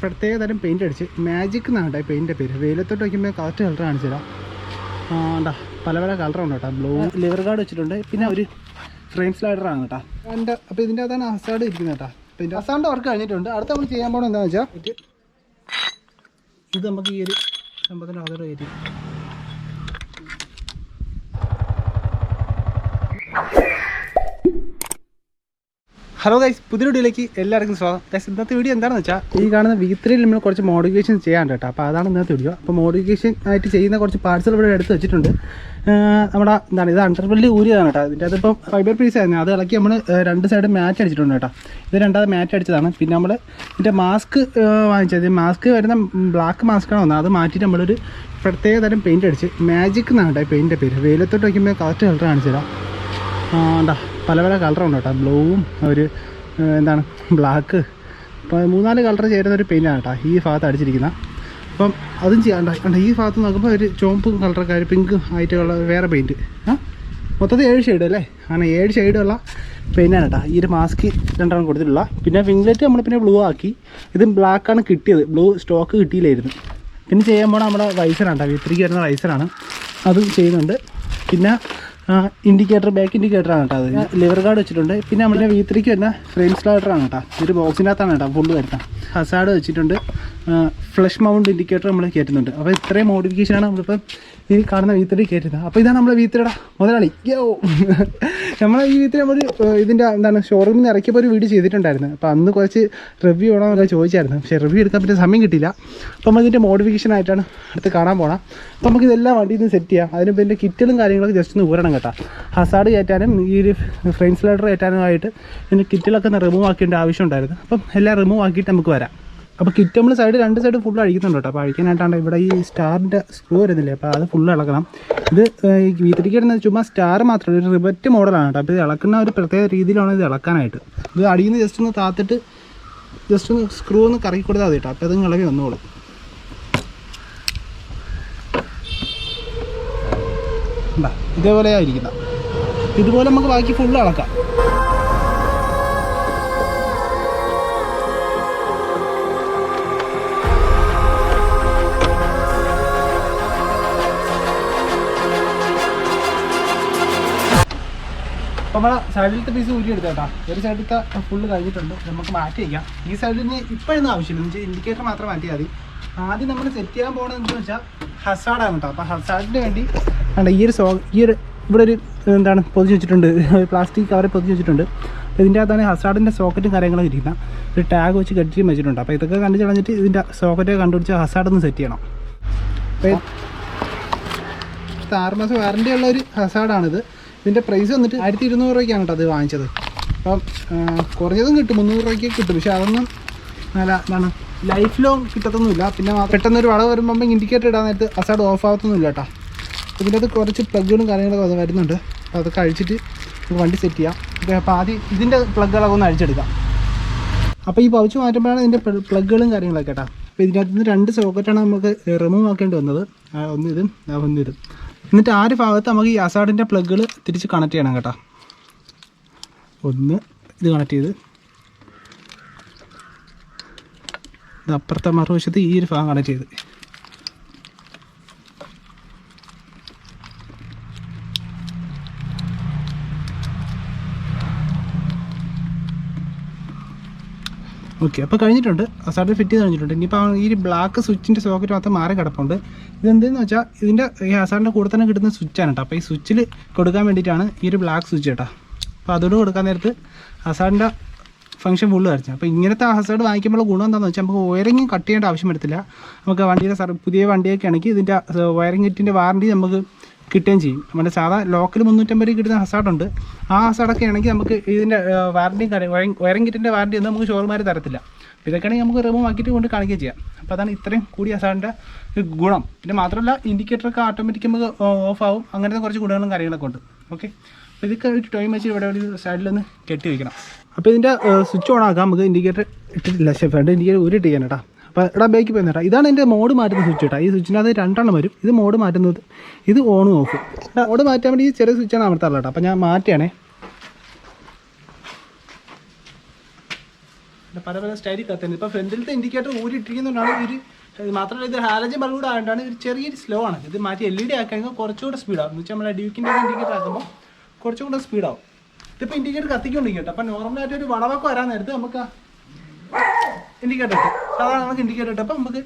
പ്രത്യേക തരം പെയിൻ്റ് അടിച്ച് മാജിക് എന്നാണ് കേട്ടോ പെയിൻ്റെ പേര്. വെയിലത്തോട്ട് വയ്ക്കുമ്പോൾ കറക്റ്റ് കളർ കാണിച്ചു തരാം. ഉണ്ടാ പല പല കളറുണ്ട് കേട്ടോ. ബ്ലൂ ലിവർ ഗാർഡ് വെച്ചിട്ടുണ്ട്. പിന്നെ ഒരു ഫ്രെയിം സ്ലൈഡറാണ് കേട്ടോ. അപ്പോൾ ഇതിൻ്റെ അകത്താണ് ഹസാർഡ് ഇരിക്കുന്നത് കേട്ടോ. അപ്പോൾ ഇതിൻ്റെ ഹസാറിൻ്റെ വർക്ക് കഴിഞ്ഞിട്ടുണ്ട്. അടുത്ത നമ്മൾ ചെയ്യാൻ പോകുന്നത് എന്താണെന്ന് വെച്ചാൽ ഇത് നമുക്ക് ഈ ഒരു സംഭവത്തിൻ്റെ അകത്തോട്ട് കയറ്റി ഹലോ ഗൈസ്, പുതിയ വീഡിയോയിലേക്ക് എല്ലാവർക്കും സ്വാഗതം. ഗൈസ്, ഇന്നത്തെ വീഡിയോ എന്താണെന്ന് വെച്ചാൽ ഈ കാണുന്ന V3 നമ്മൾ കുറച്ച് മോഡിഫിക്കേഷൻ ചെയ്യാണ്ട് കേട്ടോ. അപ്പോൾ അതാണ് ഇന്നത്തെ വീഡിയോ. അപ്പോൾ മോഡിഫിക്കേഷൻ ആയിട്ട് ചെയ്യുന്ന കുറച്ച് പാർട്സുകൾ ഇവിടെ എടുത്ത് വെച്ചിട്ടുണ്ട്. നമ്മുടെ എന്താണ് ഇത് അണ്ടർവെല്ലിൽ ഊരിയതാണ് കേട്ടോ. ഇതിൻ്റെ അതിപ്പം ഫൈബർ പീസ് ആയിരുന്നു. അത് ഇളക്കി നമ്മൾ രണ്ട് സൈഡ് മാറ്റ് അടിച്ചിട്ടുണ്ട് കേട്ടോ. ഇത് രണ്ടാമത് മാറ്റ് അടിച്ചതാണ്. പിന്നെ നമ്മൾ ഇതിൻ്റെ മാസ്ക് വാങ്ങിച്ചത്, മാസ്ക് വരുന്ന ബ്ലാക്ക് മാസ്കാണ് വന്നത്. അത് മാറ്റിയിട്ട് നമ്മളൊരു പ്രത്യേക തരം പെയിൻ്റ് അടിച്ച് മാജിക് എന്നാണ് കേട്ടോ പെയിൻ്റെ പേര്. വെയിലത്തോട്ട് വയ്ക്കുമ്പോൾ കറക്റ്റ് കളർ കാണിച്ചു തരാം. ഉണ്ടാ പല പല കളറുണ്ട് കേട്ടോ. ബ്ലൂവും ഒരു എന്താണ് ബ്ലാക്ക്, ഇപ്പോൾ 3-4 കളർ ചേരുന്ന ഒരു പെയിൻ്റാണ് കേട്ടോ ഈ ഭാഗത്ത് അടിച്ചിരിക്കുന്നത്. അപ്പം അതും ചെയ്യാണ്ട് ഈ ഭാഗത്ത് നോക്കുമ്പോൾ ഒരു ചുവപ്പ് കളറൊക്കെ ഒരു പിങ്ക് ആയിട്ടുള്ള വേറെ പെയിൻറ്റ്. മൊത്തത്തിൽ 7 ഷെയ്ഡ് അല്ലേ? അങ്ങനെ 7 ഷെയ്ഡുള്ള പെയിൻ്റാണ് കേട്ടോ ഈ ഒരു മാസ്ക് രണ്ടെണ്ണം കൊടുത്തിട്ടുള്ള. പിന്നെ വിംഗ്ലെറ്റ് നമ്മൾ പിന്നെ ബ്ലൂ ആക്കി. ഇത് ബ്ലാക്കാണ് കിട്ടിയത്, ബ്ലൂ സ്റ്റോക്ക് കിട്ടിയില്ലായിരുന്നു. പിന്നെ ചെയ്യാൻ പോകണം നമ്മുടെ വൈസറാണ് കേട്ടോ. V3 വരുന്ന വൈസറാണ്, അതും ചെയ്യുന്നുണ്ട്. പിന്നെ ഇൻഡിക്കേറ്റർ, ബാക്ക് ഇൻഡിക്കേറ്ററാണ് കേട്ടോ. അത് ലിവർ ഗാർഡ് വെച്ചിട്ടുണ്ട്. പിന്നെ നമ്മുടെ V3 വരുന്ന ഫ്രെയിം സ്ലൈഡറാണ് കേട്ടോ. ഒരു ബോക്സിനകത്താണ് കേട്ടോ ഫുള്ള് വരുന്നത്. ഹസാർഡ് വെച്ചിട്ടുണ്ട്. ഫ്ലഷ് മൗണ്ട് ഇൻഡിക്കേറ്റർ നമ്മൾ കയറ്റുന്നുണ്ട്. അപ്പോൾ ഇത്രയും മോഡിഫിക്കേഷനാണ് നമ്മളിപ്പം ഈ കാണുന്ന V3 കയറ്റുന്നത്. അപ്പോൾ ഇതാണ് നമ്മുടെ V3യുടെ മുതലാളി. നമ്മളെ ഈ V3 നമ്മൾ ഇതിൻ്റെ എന്താണ് ഷോറൂമിൽ നിന്ന് ഇറക്കിയപ്പോൾ ഒരു വീഡിയോ ചെയ്തിട്ടുണ്ടായിരുന്നു. അപ്പോൾ അന്ന് കുറച്ച് റിവ്യൂ ചെയ്യണമെന്നൊക്കെ ചോദിച്ചായിരുന്നു. പക്ഷേ റിവ്യൂ എടുക്കാൻ പറ്റിയ സമയം കിട്ടിയില്ല. അപ്പോൾ നമ്മൾ ഇതിൻ്റെ മോഡിഫിക്കേഷനായിട്ടാണ് അടുത്ത് കാണാൻ പോകണം. അപ്പോൾ നമുക്ക് ഇതെല്ലാം വണ്ടിയിൽ നിന്ന് സെറ്റ് ചെയ്യാം. അതിന് പിന്നെ കിറ്റുകളും കാര്യങ്ങളൊക്കെ ജസ്റ്റ് ഒന്ന് ഊരണം കേട്ടോ. ഹസാർഡ് കയറ്റാനും ഈ ഒരു ഫ്രെയിം സ്ലൈഡർ കയറ്റാനുമായിട്ട് ഇതിൻ്റെ കിറ്റിലൊക്കെ ഒന്ന് റിമൂവ് ആക്കേണ്ട ആവശ്യം ഉണ്ടായിരുന്നു. അപ്പം എല്ലാം റിമൂവ് ആക്കിയിട്ട് നമുക്ക് വരാം. അപ്പോൾ കിറ്റ് നമ്മൾ രണ്ട് സൈഡ് ഫുള്ള് അഴിക്കുന്നുണ്ട് കേട്ടോ. അപ്പോൾ അഴിക്കാനായിട്ടാണ് ഇവിടെ ഈ സ്റ്റാറിൻ്റെ സ്ക്രൂ വരുന്നില്ലേ, അപ്പോൾ അത് ഫുള്ള് ഇളക്കണം. ഇത് V3 ഇടുന്നത് ചുമ്മാ സ്റ്റാർ മാത്രമല്ല, ഒരു റിബറ്റ് മോഡലാണ് കേട്ടോ. അപ്പോൾ ഇത് ഇളക്കുന്ന ഒരു പ്രത്യേക രീതിയിലാണ് ഇത് ഇളക്കാനായിട്ട്. ഇത് അടിയിൽ നിന്ന് ജസ്റ്റ് ഒന്ന് താത്തിട്ട് ജസ്റ്റ് ഒന്ന് സ്ക്രൂ ഒന്ന് കറക്കി കൊടുത്താൽ മതി കേട്ടോ. അപ്പോൾ അത് ഇളകി വന്നോളും. ഇതേപോലെയാണ് ഇരിക്കുന്നത്. ഇതുപോലെ നമുക്ക് ബാക്കി ഫുള്ള് ഇളക്കാം. അപ്പോൾ നമ്മളെ സൈഡിലത്തെ പീസ് ഊരി എടുത്താൽ കേട്ടോ. ഒരു സൈഡിലത്തെ ഫുള്ള് കഴിഞ്ഞിട്ടുണ്ട്. നമുക്ക് മാറ്റി വയ്ക്കാം. ഈ സൈഡിന് ഇപ്പോഴൊന്നും ആവശ്യമില്ല, ഇൻഡിക്കേറ്റർ മാത്രം മാറ്റിയാൽ മതി. ആദ്യം നമ്മൾ സെറ്റ് ചെയ്യാൻ പോകുന്നത് എന്താണെന്ന് വെച്ചാൽ ഹസാർഡാണ് കേട്ടോ. അപ്പോൾ ഹസാർഡിന് വേണ്ടി ഈ ഒരു ഇവിടെ ഒരു എന്താണ് പൊതിഞ്ഞ് വെച്ചിട്ടുണ്ട്, പ്ലാസ്റ്റിക് കവറിൽ പൊതിഞ്ഞ് വെച്ചിട്ടുണ്ട്. അപ്പോൾ ഇതിൻ്റെ അകത്താണ് ഹസാർഡിൻ്റെ സോക്കറ്റും കാര്യങ്ങളൊക്കെ ഇരിക്കുന്നത്. ഒരു ടാഗ് വെച്ച് കെട്ടിയും വെച്ചിട്ടുണ്ട്. അപ്പോൾ ഇതൊക്കെ കണ്ടു കളഞ്ഞിട്ട് ഇതിൻ്റെ സോക്കറ്റൊക്കെ കണ്ടുപിടിച്ച് ഹസാർഡൊന്ന് സെറ്റ് ചെയ്യണം. അപ്പോൾ 6 മാസം വാറണ്ടി ഉള്ള ഒരു ഹസാർഡാണിത്. ഇതിൻ്റെ പ്രൈസ് വന്നിട്ട് 1200 രൂപയ്ക്കാണ് കേട്ടോ അത് വാങ്ങിച്ചത്. അപ്പം കുറഞ്ഞതും കിട്ടും, 300 രൂപയ്ക്ക് കിട്ടും. പക്ഷേ അതൊന്നും നല്ല എന്താണ് ലൈഫ് ലോങ് കിട്ടത്തൊന്നുമില്ല. പിന്നെ പെട്ടെന്നൊരു വളവ് വരുമ്പോൾ ഇൻഡിക്കേറ്റർ ഇടാൻ നേരത്ത് ഹസാർഡ് ഓഫ് ആകത്തൊന്നുമില്ല കേട്ടോ. ഇതിൻ്റെ അത് കുറച്ച് പ്ലഗുകളും കാര്യങ്ങളൊക്കെ വരുന്നുണ്ട്. അപ്പോൾ അതൊക്കെ അഴിച്ചിട്ട് നമുക്ക് വണ്ടി സെറ്റ് ചെയ്യാം. അപ്പോൾ ആദ്യം ഇതിൻ്റെ പ്ലഗുകളൊക്കെ ഒന്ന് അഴിച്ചെടുക്കാം. അപ്പോൾ ഈ പൗച്ച് മാറ്റുമ്പോഴാണ് ഇതിൻ്റെ പ്ലഗുകളും കാര്യങ്ങളൊക്കെ കേട്ടോ. അപ്പോൾ ഇതിനകത്ത് നിന്ന് 2 സോക്കറ്റാണ് നമുക്ക് റിമൂവ് ആക്കേണ്ടി വന്നത്. ഒന്നിതും ഒന്നിതും. എന്നിട്ട് ആ ഒരു ഭാഗത്ത് നമുക്ക് ഈ ഹസാർഡിൻ്റെ പ്ലഗുകൾ തിരിച്ച് കണക്ട് ചെയ്യണം കേട്ടോ. ഒന്ന് ഇത് കണക്ട് ചെയ്ത് ഇത് അപ്പുറത്തെ മറുവശത്ത് ഈ ഒരു ഭാഗം കണക്ട് ചെയ്ത് ഓക്കെ. അപ്പോൾ കഴിഞ്ഞിട്ടുണ്ട്, ഹസാർഡ് ഫിറ്റ് ചെയ്ത് കഴിഞ്ഞിട്ടുണ്ട്. ഇനിയിപ്പോൾ ഈ ബ്ലാക്ക് സ്വിച്ചിൻ്റെ സോക്കറ്റ് മാത്രം മാറി കിടപ്പുണ്ട്. ഇതെന്തെന്ന് വെച്ചാൽ ഇതിൻ്റെ ഈ ഹസാർഡിൻ്റെ കൂടെ തന്നെ കിട്ടുന്ന സ്വിച്ചാണ് കേട്ടോ. അപ്പോൾ ഈ സ്വിച്ചിൽ കൊടുക്കാൻ വേണ്ടിയിട്ടാണ് ഈ ഒരു ബ്ലാക്ക് സ്വിച്ച് കേട്ടോ. അപ്പോൾ അതോട് കൊടുക്കാൻ നേരത്ത് ഹസാർഡിൻ്റെ ഫംഗ്ഷൻ ഫുള്ള് വരച്ചു. അപ്പോൾ ഇങ്ങനത്തെ ഹസാർഡ് വാങ്ങിക്കുമ്പോൾ ഗുണം എന്താണെന്ന് വെച്ചാൽ നമുക്ക് വയറിങ് കട്ട് ചെയ്യേണ്ട ആവശ്യം വരത്തില്ല. നമുക്ക് വണ്ടിയുടെ പുതിയ വണ്ടിയൊക്കെ ആണെങ്കിൽ ഇതിൻ്റെ വയറിങ് കിറ്റിൻ്റെ വാറണ്ടി നമുക്ക് കിട്ടുകയും ചെയ്യും. നമ്മുടെ സാധാ ലോക്കൽ 350 രൂപ കിട്ടുന്ന ഹസാർഡുണ്ട്. ആ ഹസാർഡൊക്കെ ആണെങ്കിൽ നമുക്ക് ഇതിൻ്റെ വാറണ്ടിയും വയറിംഗ് കിറ്റിൻ്റെ വാറണ്ടി ഒന്നും നമുക്ക് ഷോറൂമാർ തരത്തില്ല. അപ്പോൾ ഇതൊക്കെയാണെങ്കിൽ നമുക്ക് റിമൂവ് ആക്കിയിട്ട് കൊണ്ട് കാണിക്കുകയും ചെയ്യാം. അപ്പോൾ അതാണ് ഇത്രയും കൂടിയ ഹസാർഡിൻ്റെ ഗുണം. പിന്നെ മാത്രമല്ല ഇൻഡിക്കേറ്ററൊക്കെ ഓട്ടോമാറ്റിക് നമുക്ക് ഓഫ് ആവും. അങ്ങനത്തെ കുറച്ച് ഗുണങ്ങളും കാര്യങ്ങളൊക്കെ ഉണ്ട്. ഓക്കെ. അപ്പോൾ ഇതൊക്കെ ഒരു ടൈം വെച്ച് ഇവിടെ ഒരു സൈഡിലൊന്ന് കെട്ടി വയ്ക്കണം. അപ്പോൾ ഇതിൻ്റെ സ്വിച്ച് ഓൺ ആക്കാം. നമുക്ക് ഇൻഡിക്കേറ്റർ ഇട്ടിട്ടില്ല, ഫ്രണ്ട് ഇൻഡിക്കേറ്റർ ഊരിട്ട് ചെയ്യാൻ കേട്ടോ. അപ്പോൾ ഇവിടെ ബേക്ക് പോയി കേട്ടോ. ഇതാണ് എൻ്റെ മോഡ് മാറ്റുന്ന സ്വിച്ച് കേട്ടോ. ഈ സ്വിച്ചിനകത്ത് 2 വരും. ഇത് മോഡ് മാറ്റുന്നത്, ഇത് ഓണും ഓഫ്. മോഡ് മാറ്റാൻ വേണ്ടി ഈ ചെറിയ സ്വിച്ചാണ് അമർത്താറുള്ളത് കേട്ടോ. അപ്പോൾ ഞാൻ മാറ്റുകയാണേ. പല പല സ്റ്റൈലിൽ കത്തുന്നത്. ഇപ്പോൾ ഫ്രണ്ടിലത്തെ ഇൻഡിക്കേറ്റർ ഊരിട്ടിരിക്കുന്നതുകൊണ്ടാണ് മാത്രമല്ല ഇത് ഹാലജൻ ബൾബ് കൂടെ ആയതുകൊണ്ടാണ് ഒരു ചെറിയൊരു സ്ലോ ആണ്. ഇത് മാറ്റി LED ആക്കി കഴിഞ്ഞാൽ കുറച്ചുകൂടെ സ്പീഡാകും. എന്ന് വെച്ചാൽ നമ്മുടെ ഡ്യൂക്കിൻ്റെ ഇൻഡിക്കേറ്റർ ആക്കുമ്പോൾ കുറച്ചും കൂടെ സ്പീഡാവും. ഇതിപ്പോൾ ഇൻഡിക്കേറ്റർ കത്തിക്കൊണ്ടിരിക്കട്ടെ. അപ്പം നോർമലായിട്ട് ഒരു വളവൊക്കെ വരാൻ നേരത്ത് നമുക്ക് ഇൻഡിക്കേറ്റർ ഇട്ട് സാധാരണ നമുക്ക് ഇൻഡിക്കേറ്റർ ഇട്ടപ്പോൾ നമുക്ക്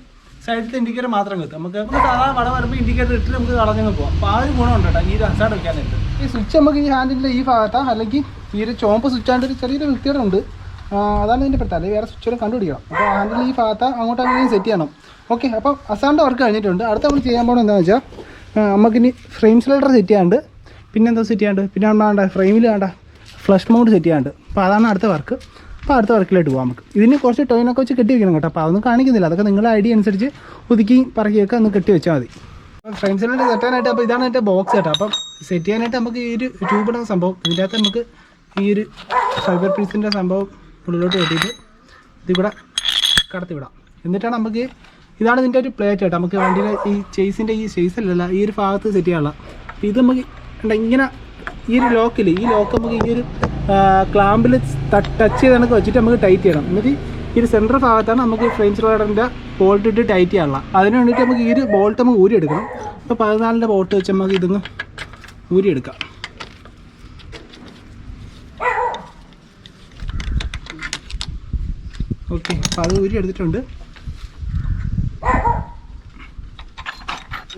സൈഡിലത്തെ ഇൻഡിക്കേറ്റർ മാത്രം കത്തും. നമുക്ക് സാധാരണ വളവ് വരുമ്പോൾ ഇൻഡിക്കേറ്റർ ഇട്ടിട്ട് നമുക്ക് കളഞ്ഞങ്ങ് പോകാം. അപ്പോൾ ആ ഒരു ഗുണമുണ്ട് കേട്ടോ ഈ ഒരു ഹസാർഡ് വയ്ക്കാൻ നേരത്ത്. ഈ സ്വിച്ച് നമുക്ക് ഈ ഹാൻഡിലിൻ്റെ ഈ ഭാഗത്താണ്, അല്ലെങ്കിൽ ഈ ഒരു ചോമ്പ് സ്വിച്ചാണ്ട് ഒരു ചെറിയൊരു വൃത്തിയുടെ ഉണ്ട്. അതാണ് ഇതിൻ്റെ പ്രത്യേകത. അല്ലെങ്കിൽ വേറെ സ്വിച്ചുകൾ കണ്ടുപിടിക്കണം. അപ്പോൾ ഹാൻഡിൽ ഈ ഭാഗത്ത് അങ്ങോട്ട് അങ്ങനെ സെറ്റ് ചെയ്യണം. ഓക്കെ, അപ്പോൾ ഹസാറിൻ്റെ വർക്ക് കഴിഞ്ഞിട്ടുണ്ട്. അടുത്ത നമ്മൾ ചെയ്യാൻ പോകുന്നത് എന്താണെന്ന് വെച്ചാൽ നമുക്കിനി ഫ്രെയിം സ്ലൈഡർ സെറ്റ് ചെയ്യാണ്ട്, പിന്നെ എന്താ സെറ്റ് ചെയ്യാണ്ട്, പിന്നെ വേണ്ട ഫ്രെയിമിൽ വേണ്ട ഫ്ലഷ് മൗണ്ട് സെറ്റ് ചെയ്യാണ്ട്. അപ്പോൾ അതാണ് അടുത്ത വർക്ക്. അപ്പോൾ അടുത്ത വർക്കിലോട്ട് പോകാം നമുക്ക്. ഇതിന് കുറച്ച് ടോയിനൊക്കെ വെച്ച് കെട്ടി വെക്കണം കേട്ടോ. അപ്പോൾ അതൊന്നും കാണിക്കുന്നില്ല. അതൊക്കെ നിങ്ങളുടെ ഐഡിയ അനുസരിച്ച് ഒതുക്കി പറക്കിയൊക്കെ ഒന്ന് കെട്ടി വെച്ചാൽ മതി. അപ്പോൾ ഫ്രെയിം സ്ലൈഡർ സെറ്റാനായിട്ട് അപ്പോൾ ഇതാണ് എൻ്റെ ബോക്സ് കേട്ടോ. അപ്പം സെറ്റ് ചെയ്യാനായിട്ട് നമുക്ക് ഈ ഒരു ട്യൂബ് ഇടുന്ന സംഭവം, ഇതിൻ്റെ അകത്ത് നമുക്ക് ഈ ഒരു ഫൈബർ പീസിൻ്റെ സംഭവം ഉള്ളിലോട്ട് കെട്ടിയിട്ട് ഇതിവിടെ കടത്തി വിടാം. എന്നിട്ടാണ് നമുക്ക് ഇതാണ് ഇതിൻ്റെ ഒരു പ്ലേറ്റ് കേട്ടോ. നമുക്ക് വണ്ടിയിലെ ഈ ചേസിൻ്റെ ഈ ചേസല്ലല്ല ഈ ഒരു ഭാഗത്ത് സെറ്റ് ചെയ്യാനുള്ള. അപ്പോൾ ഇത് നമുക്ക് ഇങ്ങനെ ഈ ഒരു ലോക്കിൽ ഈ ലോക്ക് നമുക്ക് ഈ ഒരു ക്ലാമ്പിൽ ടച്ച് ചെയ്ത് കണക്ക് വെച്ചിട്ട് നമുക്ക് ടൈറ്റ് ചെയ്യണം. എന്നിട്ട് ഈ ഒരു സെൻറ്റർ ഭാഗത്താണ് നമുക്ക് ഫ്രെയിം സ്ലൈഡറിൻ്റെ ബോൾട്ട് ഇട്ട് ടൈറ്റ് ചെയ്യാനുള്ള. അതിന് വേണ്ടിയിട്ട് നമുക്ക് ഈ ഒരു ബോൾട്ട് നമുക്ക് ഊരിയെടുക്കണം. അപ്പോൾ 14ൻ്റെ ബോൾട്ട് വെച്ച് നമുക്ക് ഇതൊന്ന് ഊരിയെടുക്കാം. ഓക്കെ, അപ്പോൾ അത് ഊരി എടുത്തിട്ടുണ്ട്.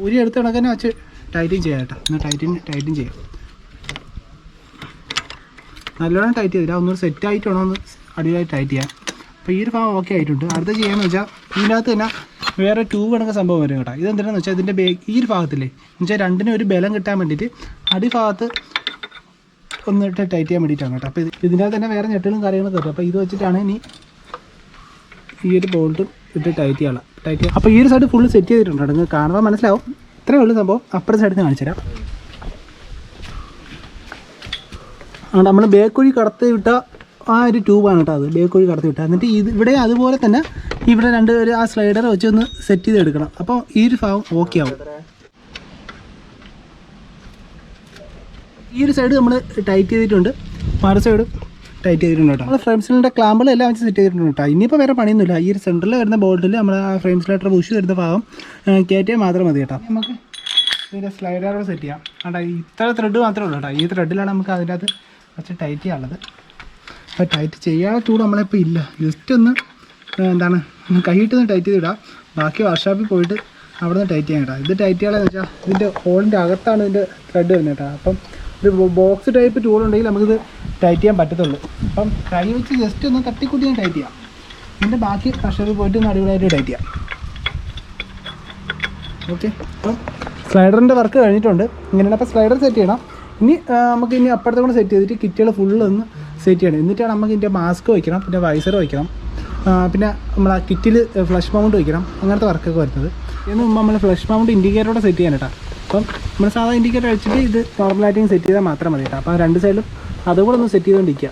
ഊരി എടുത്ത് കണക്കന്നെ വെച്ച് ടൈറ്റിങ് ചെയ്യാം കേട്ടോ. എന്നാൽ ടൈറ്റിങ് ചെയ്യാം. നല്ലോണം ടൈറ്റ് ചെയ്തില്ല, ഒന്നുകൂടി സെറ്റ് ആയിട്ടാണോ ഒന്ന് അടിപൊളിയായി ടൈറ്റ് ചെയ്യാം. അപ്പോൾ ഈ ഒരു ഭാഗം ഓക്കെ ആയിട്ടുണ്ട്. അടുത്ത ചെയ്യാമെന്ന് വെച്ചാൽ ഇതിനകത്ത് തന്നെ വേറെ ട്യൂബ് കണക്ക് സംഭവം വരും കേട്ടോ. ഇതെന്താണെന്ന് വെച്ചാൽ ഇതിൻ്റെ ഈ ഒരു ഭാഗത്തില്ലേ എന്ന് വെച്ചാൽ രണ്ടിനും ഒരു ബലം കിട്ടാൻ വേണ്ടിയിട്ട് അടിഭാഗത്ത് ഒന്നിട്ട് ടൈറ്റ് ചെയ്യാൻ വേണ്ടിയിട്ടാണ് കേട്ടോ. അപ്പോൾ ഇതിൻ്റെ തന്നെ വേറെ ഞെട്ടുകളും കാര്യങ്ങളൊക്കെ വരും. അപ്പോൾ ഇത് വെച്ചിട്ടാണ് ഇനി ഈ ഒരു ബോൾട്ടും ഇട്ട് ടൈറ്റ് ചെയ്യാം. അപ്പോൾ ഈ ഒരു സൈഡ് ഫുള്ള് സെറ്റ് ചെയ്തിട്ടുണ്ട്. നിങ്ങൾക്ക് കാണുമ്പോൾ മനസ്സിലാവും. ഇത്രയേ ഉള്ളൂ സംഭവം. അപ്പുറത്തെ സൈഡിൽ നിന്ന് കാണിച്ചു തരാം. നമ്മൾ ബേക്ക് വഴി കടത്തി വിട്ട ആ ഒരു ട്യൂബാണ് കേട്ടോ. അത് ബേക്ക് വഴി കടത്തി വിട്ടത്. എന്നിട്ട് ഇവിടെ അതുപോലെ തന്നെ ഇവിടെ ആ സ്ലൈഡർ വെച്ച് ഒന്ന് സെറ്റ് ചെയ്ത് എടുക്കണം. അപ്പോൾ ഈ ഒരു ഭാഗം ഓക്കെ ആവും. ഈ ഒരു സൈഡ് നമ്മൾ ടൈറ്റ് ചെയ്തിട്ടുണ്ട്, മറു സൈഡും ടൈറ്റ് ചെയ്തിട്ടുണ്ട് കേട്ടോ. നമ്മൾ ഫ്രെയിം സ്ലൈഡറിൻ്റെ ക്ലാമ്പുകളെല്ലാം വെച്ച് സെറ്റ് ചെയ്തിട്ടുണ്ട് കേട്ടോ. ഇനിയിപ്പോൾ വേറെ പണിയൊന്നുമില്ല. ഈ ഒരു സെൻറ്ററിൽ വരുന്ന ബോൾട്ടിൽ നമ്മൾ ആ ഫ്രെയിം സ്ലൈഡർ ബുഷ് വരുന്ന ഭാഗം കയറ്റിയാൽ മാത്രം മതി കേട്ടോ. നമുക്ക് ഇതിൻ്റെ സ്ലൈഡർ സെറ്റ് ചെയ്യാം. കേട്ടോ ഇത്ര ത്രെഡ് മാത്രമേ ഉള്ളൂ കേട്ടോ. ഈ ത്രെഡിലാണ് നമുക്ക് അതിൻ്റെ അകത്ത് കുറച്ച് ടൈറ്റ് ചെയ്യാനുള്ളത്. അപ്പോൾ ടൈറ്റ് ചെയ്യാൻ ചൂട് നമ്മളിപ്പോൾ ഇല്ല. ജസ്റ്റ് ഒന്ന് കൈയിട്ടൊന്ന് ടൈറ്റ് ചെയ്തിടാം. ബാക്കി വർക്ക്ഷോപ്പിൽ പോയിട്ട് അവിടെ നിന്ന് ടൈറ്റ് ചെയ്യാൻ കേട്ടോ. ഇത് ടൈറ്റ് ചെയ്യാമെന്ന് വെച്ചാൽ ഇതിൻ്റെ ഹോളിൻ്റെ അകത്താണ് ഇതിൻ്റെ ത്രെഡ് വരുന്നത് കേട്ടോ. അപ്പം ഒരു ബോക്സ് ടൈപ്പ് ടൂൾ ഉണ്ടെങ്കിൽ നമുക്കിത് ടൈറ്റ് ചെയ്യാൻ പറ്റത്തുള്ളൂ. അപ്പം കൈ വെച്ച് ജസ്റ്റ് ഒന്ന് തട്ടിക്കൂട്ടി ഞാൻ ടൈറ്റ് ചെയ്യാം. ഇതിൻ്റെ ബാക്കി വർക്ക്ഷോപ്പിൽ പോയിട്ട് ഒന്ന് അടിപൊളിയായിട്ട് ടൈറ്റ് ചെയ്യാം. ഓക്കെ, അപ്പം സ്ലൈഡറിൻ്റെ വർക്ക് കഴിഞ്ഞിട്ടുണ്ട്. ഇങ്ങനെയാണ്. അപ്പോൾ സ്ലൈഡർ സെറ്റ് ചെയ്യണം. ഇനി നമുക്ക് ഇനി അപ്പുറത്തെ കൂടെ സെറ്റ് ചെയ്തിട്ട് കിറ്റുകൾ ഫുള്ള് ഒന്ന് സെറ്റ് ചെയ്യണം. എന്നിട്ടാണ് നമുക്ക് ഇതിൻ്റെ മാസ്ക് വയ്ക്കണം, പിന്നെ വൈസർ വയ്ക്കണം, പിന്നെ നമ്മൾ ആ കിറ്റിൽ ഫ്ലഷ് മൗണ്ട് വയ്ക്കണം. അങ്ങനത്തെ വർക്കൊക്കെ വരുന്നത്. ഇതിന് മുമ്പ് നമ്മൾ ഫ്ലഷ് മൗണ്ട് ഇൻഡിക്കേറ്ററോടെ സെറ്റ് ചെയ്യാൻ കേട്ടോ. അപ്പം നമ്മൾ സാധാരണ ഇൻഡിക്കേറ്റർ വെച്ചിട്ട് ഇത് നോർമലായിട്ടിങ് സെറ്റ് ചെയ്താൽ മാത്രം മതി കേട്ടോ. അപ്പോൾ രണ്ട് സൈഡിലും അതുകൂടെ ഒന്ന് സെറ്റ് ചെയ്തുകൊണ്ടിരിക്കുക.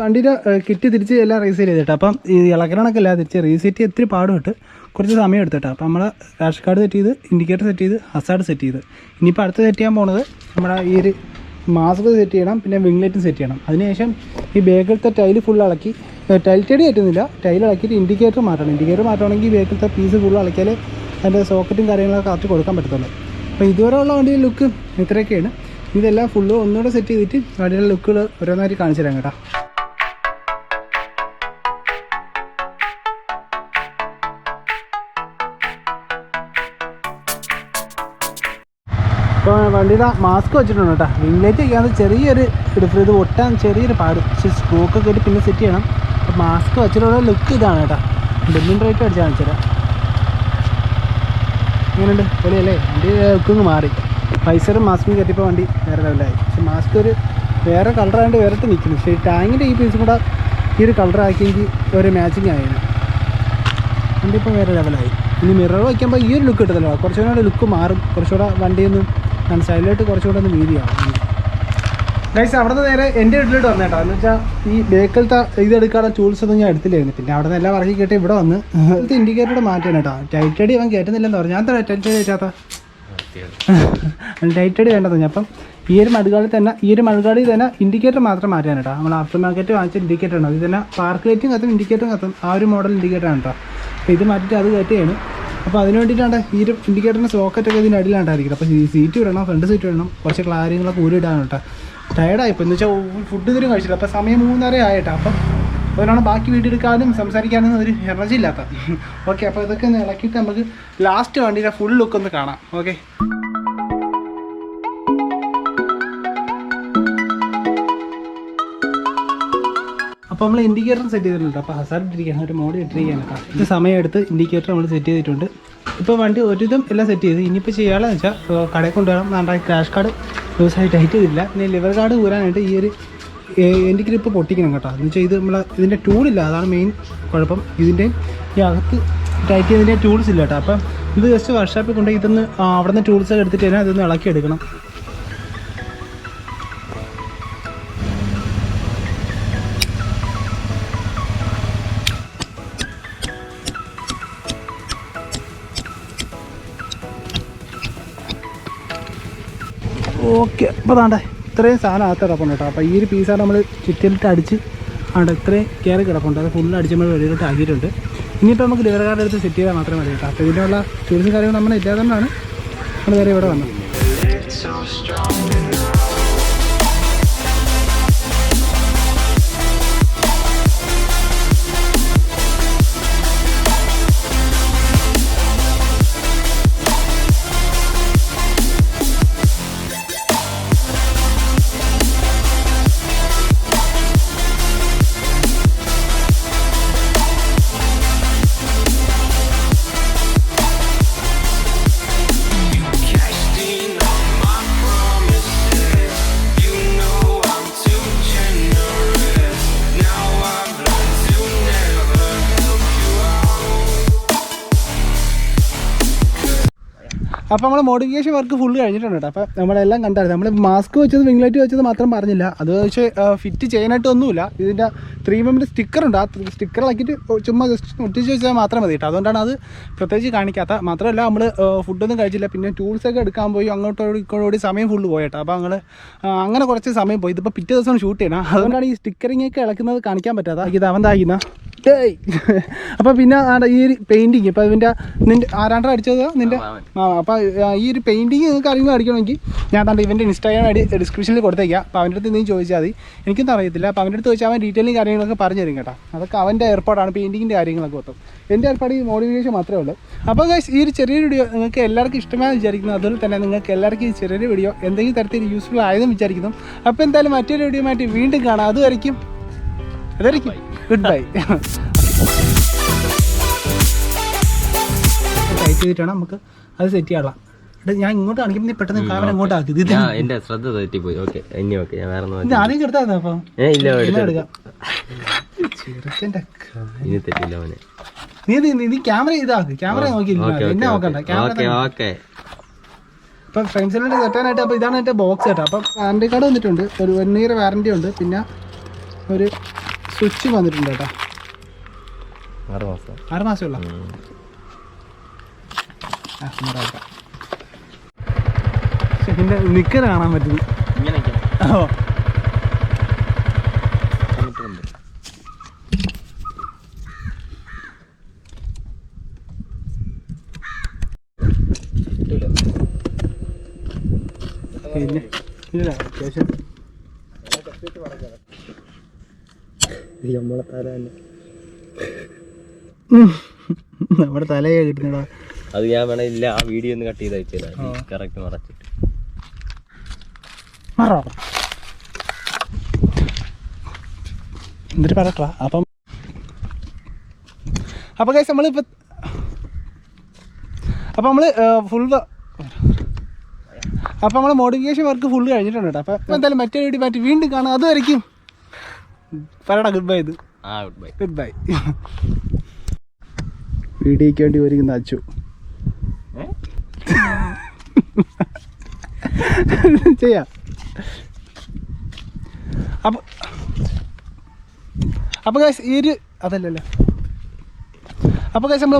വണ്ടിയുടെ കിറ്റ് തിരിച്ച് എല്ലാം റീസെറ്റ് ചെയ്തിട്ട് അപ്പം ഈ ഇളക്കണമൊക്കെ എല്ലാം തിരിച്ച് റീസെറ്റ് ചെയ്ത് ഒത്തിരി പാടുപെട്ട് കുറച്ച് സമയം എടുത്തിട്ടാണ്. അപ്പോൾ നമ്മൾ ക്രാഷ് കാർഡ് സെറ്റ് ചെയ്ത്, ഇൻഡിക്കേറ്റർ സെറ്റ് ചെയ്ത്, ഹസാർഡ് സെറ്റ് ചെയ്ത്, ഇനിയിപ്പോൾ അടുത്ത് സെറ്റ് ചെയ്യാൻ പോകുന്നത് നമ്മുടെ ഈ ഒരു മാസ്ക് സെറ്റ് ചെയ്യണം, പിന്നെ വിംഗ്ലൈറ്റും സെറ്റ് ചെയ്യണം. അതിനുശേഷം ഈ ബേക്കിലത്തെ ടൈല് ഫുൾ ഇളക്കി, ടൈൽ ചെടി കയറ്റുന്നില്ല, ടൈൽ ഇളക്കിയിട്ട് ഇൻഡിക്കേറ്റർ മാറ്റണം. ഇൻഡിക്കേറ്റർ മാറ്റണമെങ്കിൽ ഈ ബേക്കിലത്തെ പീസ് ഫുൾ ഇളക്കിയാൽ അതിൻ്റെ സോക്കറ്റും കാര്യങ്ങളൊക്കെ കറക്റ്റ് കൊടുക്കാൻ പറ്റത്തുള്ളൂ. അപ്പോൾ ഇതുവരെ ഉള്ള വണ്ടിയുടെ ലുക്ക് ഇത്രയൊക്കെയാണ്. ഇതെല്ലാം ഫുള്ള് ഒന്നുകൂടെ സെറ്റ് ചെയ്തിട്ട് വണ്ടിയുടെ ലുക്കുകൾ ഓരോന്നായിട്ട് കാണിച്ചു തരാം കേട്ടോ. ഇപ്പോൾ വണ്ടിയുടെ മാസ്ക് വെച്ചിട്ടുണ്ട് കേട്ടോ. വിംഗ്ലൈറ്റ് വയ്ക്കാതെ ചെറിയൊരു ഇത് ഒട്ടാൻ ചെറിയൊരു പാട്, പക്ഷേ സ്ട്രോക്കൊക്കെ ആയിട്ട് പിന്നെ സെറ്റ് ചെയ്യണം. അപ്പോൾ മാസ്ക് വെച്ചിട്ടുള്ള ലുക്ക് ഇതാണ് കേട്ടോ. ഡെല്ലിൻ റേറ്റ് അടിച്ച് കാണിച്ചു തരാം. ഇങ്ങനെയുണ്ട് പൊളിയല്ലേ? വണ്ടി ലുക്കിങ് മാറി. വൈസറും മാസ്കും കെട്ടിയപ്പോൾ വണ്ടി വേറെ ലെവലായി. പക്ഷേ മാസ്ക് ഒരു വേറെ കളറായിട്ട് വേറിട്ട് നിൽക്കുന്നു. പക്ഷേ ടാങ്കിൻ്റെ ഈ പീസും കൂടെ ഈ ഒരു കളറാക്കിയെങ്കിൽ ഒരു മാച്ചിങ് ആയിരുന്നു. വണ്ടി ഇപ്പോൾ വേറെ ലെവലായി. ഇനി മിറർ വയ്ക്കുമ്പോൾ ഈ ഒരു ലുക്ക് കിട്ടത്തില്ല, കുറച്ചുകൂടെ ലുക്ക് മാറും. കുറച്ചുകൂടെ വണ്ടിയൊന്നും സൈഡിലോട്ട് കുറച്ചുകൂടെ ഒന്ന് വീതിയാവും. ഗൈസ് അവിടെ നിന്ന് നേരെ എൻ്റെ വീട്ടിലോട്ട് വന്നു കേട്ടോ. എന്ന് വെച്ചാൽ ഈ ബേക്കിലത്തെ ഇതെടുക്കാനുള്ള ടൂൾസ് ഒന്നും ഞാൻ എടുത്തില്ലായിരുന്നു. പിന്നെ അവിടെ നിന്ന് എല്ലാം ഇറക്കി കേട്ട് ഇവിടെ വന്ന് ഇവിടുത്തെ ഇൻഡിക്കേറ്ററോട് മാറ്റാൻ കേട്ടോ. ടൈറ്റടി അവൻ കയറ്റുന്നില്ലെന്ന് പറഞ്ഞു. ഞാൻ ടൈറ്റടി കയറ്റാത്ത ടൈറ്റടി വേണ്ടത് ഞാൻ. അപ്പം ഈ ഒരു മഡ്ഗാർഡിൽ തന്നെ ഇൻഡിക്കേറ്റർ മാത്രം മാറ്റാൻ കേട്ടോ. നമ്മൾ ആഫ്റ്റർ മാർക്കറ്റ് വാങ്ങിച്ച ഇൻഡിക്കേറ്റർ ആണ്. ഇത് തന്നെ പാർക്ക് ലൈറ്റും കത്തും ഇൻഡിക്കേറ്ററും കത്തും. ആ ഒരു മോഡൽ ഇൻഡിക്കേറ്റർ ആണ് കേട്ടോ. അപ്പോൾ ഇത് മാറ്റിയിട്ട് അത് കയറ്റുകയാണ്. അപ്പോൾ അതിന് വേണ്ടിയിട്ടാണ് ഈ ഒരു ഇൻഡിക്കേറ്ററിൻ്റെ സോക്കറ്റൊക്കെ ഇതിൻ്റെ അടിയിലാണ്ടായിരിക്കും. അപ്പോൾ സീറ്റ് വിടണം, ഫ്രണ്ട് സീറ്റ് വിടണം, കുറച്ച് കാര്യങ്ങളൊക്കെ ഊരിടാണ് കേട്ടോ. ടയർഡായിപ്പോൾ എന്ന് വെച്ചാൽ ഫുഡ് ഇതിലും കഴിച്ചില്ല. അപ്പോൾ സമയം 3:30 ആയിട്ടാണ്. അപ്പം അതുകൊണ്ടാണ് ബാക്കി വീഡിയോ എടുക്കാനും സംസാരിക്കാനും ഒരു എനർജി ഇല്ലാത്ത. ഓക്കെ, അപ്പോൾ ഇതൊക്കെ ഒന്ന് ഇളക്കിയിട്ട് നമുക്ക് ലാസ്റ്റ് വണ്ടിയുടെ ഫുൾ ലുക്ക് ഒന്ന് കാണാം. ഓക്കെ, അപ്പോൾ നമ്മൾ ഇൻഡിക്കേറ്റർ സെറ്റ് ചെയ്തിട്ടുണ്ട്. അപ്പോൾ ഹസാർഡ് ഇട്ടിരിക്കുകയാണ്, ഒരു മോഡ് ഇട്ടിരിക്കുകയാണ് കേട്ടോ. ഇത് സമയമെടുത്ത് ഇൻഡിക്കേറ്റർ നമ്മൾ സെറ്റ് ചെയ്തിട്ടുണ്ട്. ഇപ്പോൾ വണ്ടി ഒരുവിധം എല്ലാം സെറ്റ് ചെയ്ത് ഇനിയിപ്പോൾ ചെയ്യാമെന്ന് വെച്ചാൽ കടയിൽ കൊണ്ടുവരണം. നാണ്ടായി ക്രാഷ് കാർഡ് ലൂസായി ടൈറ്റ് ചെയ്തില്ല. പിന്നെ ലിവർ കാർഡ് ഊരാനായിട്ട് ഈ ഒരു എൻ്റെ ഗ്രിപ്പ് പൊട്ടിക്കണം കേട്ടോ. എന്ന് വെച്ചാൽ ഇത് നമ്മൾ ഇതിൻ്റെ ടൂളില്ല, അതാണ് മെയിൻ കുഴപ്പം. ഇതിൻ്റെ ഈ അകത്ത് ടൈറ്റ് ചെയ്തതിൻ്റെ ടൂൾസ് ഇല്ല കേട്ടോ. അപ്പം ഇത് ജസ്റ്റ് വർക്ക്ഷോപ്പിൽ കൊണ്ടുപോയി ഇതൊന്ന് അവിടെ നിന്ന് ടൂൾസൊക്കെ എടുത്തിട്ട് തന്നെ ഇതൊന്ന് ഇളക്കി എടുക്കണം. ഓക്കെ, അപ്പോൾ അതാണ്ടേ ഇത്രയും സാധനം അകത്ത് കിടപ്പുണ്ട് കേട്ടോ. അപ്പോൾ ഈ ഒരു പീസാണ് നമ്മൾ ചുറ്റിലിട്ട് അടിച്ച് ആണ്ട് ഇത്രയും കയറി കിടപ്പുണ്ട്. അത് ഫുള്ള് അടിച്ച് നമ്മൾ വെളിയിലോട്ട് ആക്കിയിട്ടുണ്ട്. ഇനിയിപ്പോൾ നമുക്ക് ലിവർ കാർഡ് എടുത്ത് സെറ്റ് ചെയ്താൽ മാത്രമേ മതി കേട്ടോ. അപ്പോൾ ഇതിനുള്ള ടൂൾസും കാര്യങ്ങളും നമ്മൾ ഇല്ലാത്തതുകൊണ്ടാണ് നമ്മൾ നേരെ ഇവിടെ വന്നത്. അപ്പോൾ നമ്മൾ മോഡിഫിക്കേഷൻ വർക്ക് ഫുള്ള് കഴിഞ്ഞിട്ടുണ്ട് കേട്ടോ. അപ്പോൾ നമ്മളെല്ലാം കണ്ടായിരുന്നു. നമ്മൾ മാസ്ക് വെച്ചത് വിങ് ലൈറ്റ് വെച്ചത് മാത്രം പറഞ്ഞില്ല. അത് വെച്ച് ഫിറ്റ് ചെയ്യാനായിട്ടൊന്നുമില്ല. ഇതിൻ്റെ 3mm സ്റ്റിക്കറുണ്ട്. ആ സ്റ്റിക്കറിലാക്കിയിട്ട് ചുമ്മാ ജസ്റ്റ് ഒട്ടിച്ച് വെച്ചാൽ മാത്രം മതി കേട്ടോ. അതുകൊണ്ടാണ് അത് പ്രത്യേകിച്ച് കാണിക്കാത്ത. മാത്രമല്ല നമ്മൾ ഫുഡൊന്നും കഴിച്ചില്ല. പിന്നെ ടൂൾസൊക്കെ എടുക്കാൻ പോയി അങ്ങോട്ടോടി സമയം ഫുള്ള് പോയിട്ടോ. അപ്പോൾ അങ്ങനെ കുറച്ച് സമയം പോയി. ഇതിപ്പോൾ പിറ്റേ ദിവസം ഷൂട്ട് ചെയ്യണം. അതുകൊണ്ടാണ് ഈ സ്റ്റിക്കറിങ്ങൊക്കെ ഇളക്കുന്നത് കാണിക്കാൻ പറ്റാത്ത. ഇത് അവൻ താകുന്ന അപ്പോൾ പിന്നെ ഈ ഒരു പെയിൻറ്റിങ് ഇപ്പോൾ ഇതിൻ്റെ നിൻ്റെ ആരാണ്ടർ അടിച്ചത് നിൻ്റെ അപ്പോൾ ഈ ഒരു പെയിൻറ്റിങ് നിങ്ങൾക്ക് അറിയുമ്പോൾ അടിക്കണമെങ്കിൽ ഞാൻ താണ്ട് ഇവൻ്റെ ഇൻസ്റ്റാഗ്രാം ഐഡി ഡിസ്ക്രിപ്ഷനിൽ കൊടുത്തേക്കാം. അപ്പോൾ അവൻ്റെ അടുത്ത് എന്തെങ്കിലും ചോദിച്ചാൽ മതി. എനിക്കൊന്നും അറിയത്തില്ല. അപ്പോൾ അവൻ്റെ അടുത്ത് ചോദിച്ചാൽ അവൻ ഡീറ്റെയിലും കാര്യങ്ങളൊക്കെ പറഞ്ഞു തരും കേട്ടോ. അതൊക്കെ അവൻ്റെ ഏർപ്പാടാണ്, പെയിൻറ്റിങ്ങിൻ്റെ കാര്യങ്ങളൊക്കെ മൊത്തം. എൻ്റെ ഏർപ്പാട് ഈ മോഡിഫിക്കേഷൻ മാത്രമേ ഉള്ളൂ. അപ്പോൾ ഗൈസ് ഈ ഒരു ചെറിയൊരു വീഡിയോ നിങ്ങൾക്ക് എല്ലാവർക്കും ഇഷ്ടമാണെന്ന് വിചാരിക്കുന്നു. അതുപോലെ തന്നെ നിങ്ങൾക്ക് എല്ലാവർക്കും ഈ ചെറിയൊരു വീഡിയോ എന്തെങ്കിലും തരത്തിൽ യൂസ്ഫുൾ ആയതെന്ന് വിചാരിക്കുന്നു. അപ്പോൾ എന്തായാലും മറ്റൊരു വീഡിയോ ആയിട്ട് വീണ്ടും കാണാം. അതുവരെയ്ക്കും ഗുഡ് ബൈ. ടൈറ്റ് ചെയ്തിട്ടാണ് നമുക്ക് അത് സെറ്റ് ചെയ്യാനുള്ള. ഞാൻ ഇങ്ങോട്ട് കാണിക്കുമ്പോൾ പെട്ടെന്ന് ക്യാമറ ഇങ്ങോട്ട് ആക്കി. എന്റെ ശ്രദ്ധ തെറ്റിപ്പോയി. ഓക്കെ, ഇനി ഓക്കെ, ഞാൻ വേറെ ആദ്യം എടുത്തായിരുന്നു. അപ്പം എടുക്കാം. ഇനി തെറ്റില്ല അവനെ. നീ ക്യാമറ ഇതാക്ക്, ക്യാമറ നോക്കിയില്ല എന്നെ നോക്കണ്ട. ഇപ്പം ഫ്രണ്ട്സിനോട് തെറ്റാനായിട്ട്. അപ്പോൾ ഇതാണ് എൻ്റെ ബോക്സ് കേട്ടോ. അപ്പം വാറണ്ടി കാർഡ് വന്നിട്ടുണ്ട്, ഒരു 1 year വാറണ്ടി ഉണ്ട്. പിന്നെ ഒരു സ്വിച്ച് വന്നിട്ടുണ്ട് കേട്ടോ. 6 മാസമുള്ള പിന്നെ നിക്കർ കാണാൻ പറ്റുന്നു. ഓ പിന്നെ ഇല്ല അത്യാവശ്യം നമ്മുടെ തലയെ കിട്ടുന്നടാ. അത് ഞാൻ വേണമില്ല, ആ വീഡിയോ ഒന്ന് കട്ട് ചെയ്ത് അയച്ചു കറക്റ്റ് മറച്ചിട്ട് എന്നിട്ട് പറയട്ടാ. അപ്പം ഗൈസ് നമ്മളിപ്പോൾ നമ്മൾ മോഡിഫിക്കേഷൻ വർക്ക് ഫുള്ള് കഴിഞ്ഞിട്ടുണ്ട് കേട്ടോ. അപ്പോൾ എന്തായാലും മറ്റൊരു വീഡിയോ മാറ്റി വീണ്ടും കാണാം. അതുവരെയ്ക്കും പറയടാ ഗുഡ് ബൈ. ഇത് ഗുഡ് ബൈ. വീഡിയോയ്ക്ക് വേണ്ടി ഒരുങ്ങുന്ന അച്ചു ചെയ്യാം. അപ്പോൾ ഗൈസ് ഈ ഒരു അതല്ലല്ലോ. അപ്പോൾ ഗൈസ് നമ്മൾ